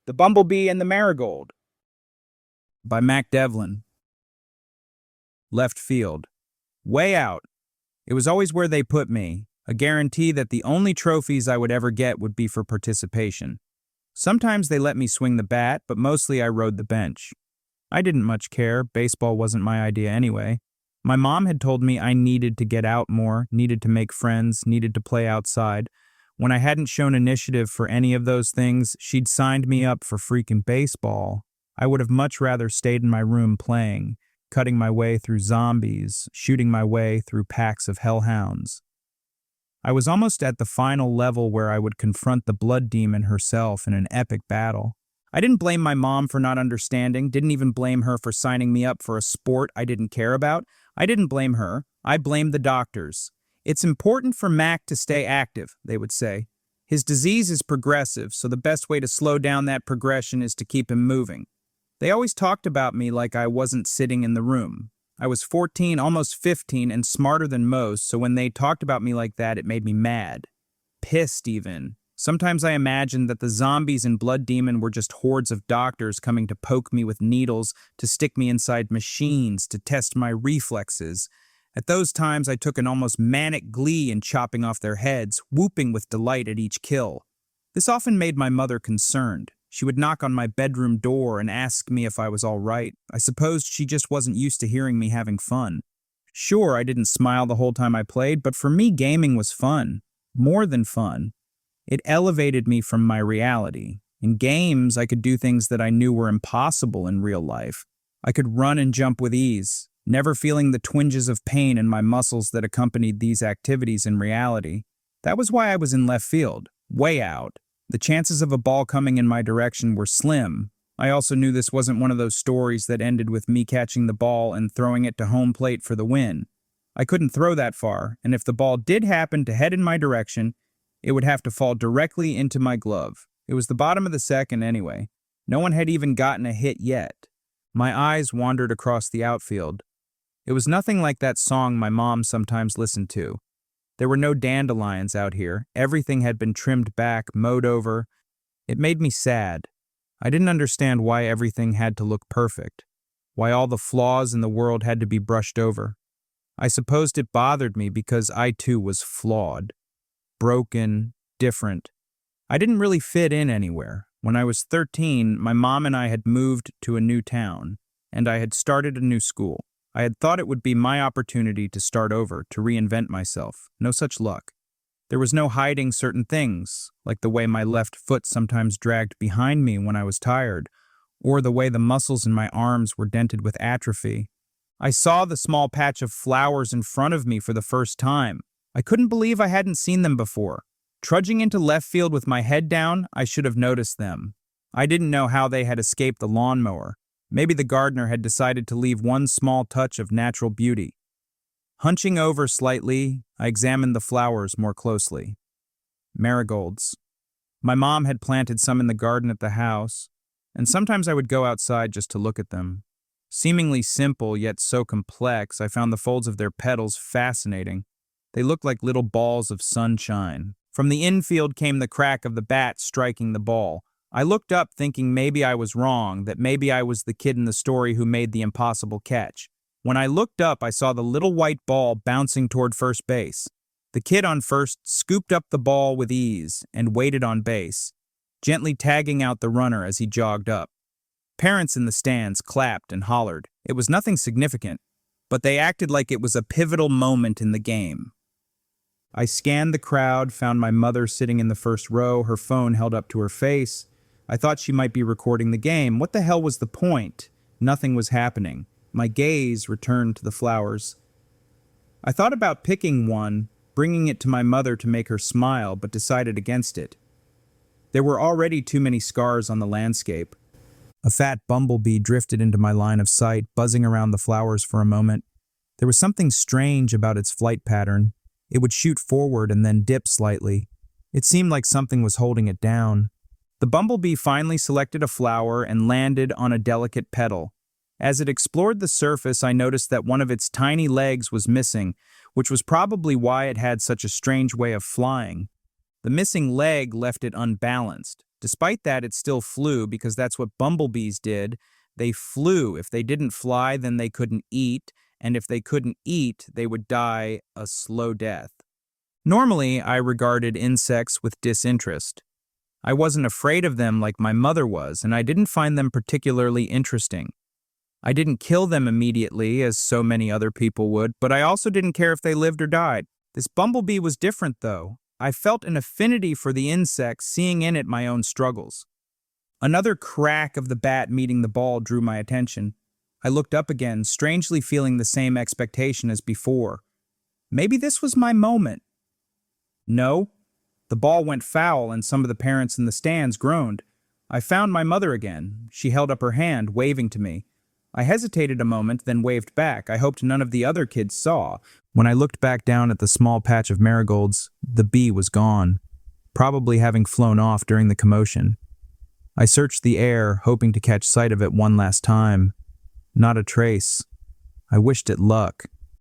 The Bumblebee and the Marigold by Mac Devlin. Left field. Way out. It was always where they put me, a guarantee that the only trophies I would ever get would be for participation. Sometimes they let me swing the bat, but mostly I rode the bench. I didn't much care, baseball wasn't my idea anyway. My mom had told me I needed to get out more, needed to make friends, needed to play outside. When I hadn't shown initiative for any of those things, she'd signed me up for freaking baseball. I would have much rather stayed in my room playing, cutting my way through zombies, shooting my way through packs of hellhounds. I was almost at the final level where I would confront the blood demon herself in an epic battle. I didn't blame my mom for not understanding, didn't even blame her for signing me up for a sport I didn't care about. I didn't blame her, I blamed the doctors. It's important for Mac to stay active, they would say. His disease is progressive, so the best way to slow down that progression is to keep him moving. They always talked about me like I wasn't sitting in the room. I was 14, almost 15, and smarter than most, so when they talked about me like that, it made me mad. Pissed, even. Sometimes I imagined that the zombies and blood demon were just hordes of doctors coming to poke me with needles, to stick me inside machines, to test my reflexes. At those times, I took an almost manic glee in chopping off their heads, whooping with delight at each kill. This often made my mother concerned. She would knock on my bedroom door and ask me if I was all right. I supposed she just wasn't used to hearing me having fun. Sure, I didn't smile the whole time I played, but for me, gaming was fun. More than fun. It elevated me from my reality. In games, I could do things that I knew were impossible in real life. I could run and jump with ease, never feeling the twinges of pain in my muscles that accompanied these activities in reality. That was why I was in left field, way out. The chances of a ball coming in my direction were slim. I also knew this wasn't one of those stories that ended with me catching the ball and throwing it to home plate for the win. I couldn't throw that far, and if the ball did happen to head in my direction, it would have to fall directly into my glove. It was the bottom of the second anyway. No one had even gotten a hit yet. My eyes wandered across the outfield. It was nothing like that song my mom sometimes listened to. There were no dandelions out here. Everything had been trimmed back, mowed over. It made me sad. I didn't understand why everything had to look perfect, why all the flaws in the world had to be brushed over. I supposed it bothered me because I too was flawed, broken, different. I didn't really fit in anywhere. When I was 13, my mom and I had moved to a new town, and I had started a new school. I had thought it would be my opportunity to start over, to reinvent myself. No such luck. There was no hiding certain things, like the way my left foot sometimes dragged behind me when I was tired, or the way the muscles in my arms were dented with atrophy. I saw the small patch of flowers in front of me for the first time. I couldn't believe I hadn't seen them before. Trudging into left field with my head down, I should have noticed them. I didn't know how they had escaped the lawnmower. Maybe the gardener had decided to leave one small touch of natural beauty. Hunching over slightly, I examined the flowers more closely. Marigolds. My mom had planted some in the garden at the house, and sometimes I would go outside just to look at them. Seemingly simple, yet so complex, I found the folds of their petals fascinating. They looked like little balls of sunshine. From the infield came the crack of the bat striking the ball. I looked up thinking maybe I was wrong, that maybe I was the kid in the story who made the impossible catch. When I looked up, I saw the little white ball bouncing toward first base. The kid on first scooped up the ball with ease and waited on base, gently tagging out the runner as he jogged up. Parents in the stands clapped and hollered. It was nothing significant, but they acted like it was a pivotal moment in the game. I scanned the crowd, found my mother sitting in the first row, her phone held up to her face. I thought she might be recording the game. What the hell was the point? Nothing was happening. My gaze returned to the flowers. I thought about picking one, bringing it to my mother to make her smile, but decided against it. There were already too many scars on the landscape. A fat bumblebee drifted into my line of sight, buzzing around the flowers for a moment. There was something strange about its flight pattern. It would shoot forward and then dip slightly. It seemed like something was holding it down. The bumblebee finally selected a flower and landed on a delicate petal. As it explored the surface, I noticed that one of its tiny legs was missing, which was probably why it had such a strange way of flying. The missing leg left it unbalanced. Despite that, it still flew because that's what bumblebees did. They flew. If they didn't fly, then they couldn't eat, and if they couldn't eat, they would die a slow death. Normally, I regarded insects with disinterest. I wasn't afraid of them like my mother was, and I didn't find them particularly interesting. I didn't kill them immediately, as so many other people would, but I also didn't care if they lived or died. This bumblebee was different, though. I felt an affinity for the insect, seeing in it my own struggles. Another crack of the bat meeting the ball drew my attention. I looked up again, strangely feeling the same expectation as before. Maybe this was my moment. No. The ball went foul, and some of the parents in the stands groaned. I found my mother again. She held up her hand, waving to me. I hesitated a moment, then waved back. I hoped none of the other kids saw. When I looked back down at the small patch of marigolds, the bee was gone, probably having flown off during the commotion. I searched the air, hoping to catch sight of it one last time. Not a trace. I wished it luck.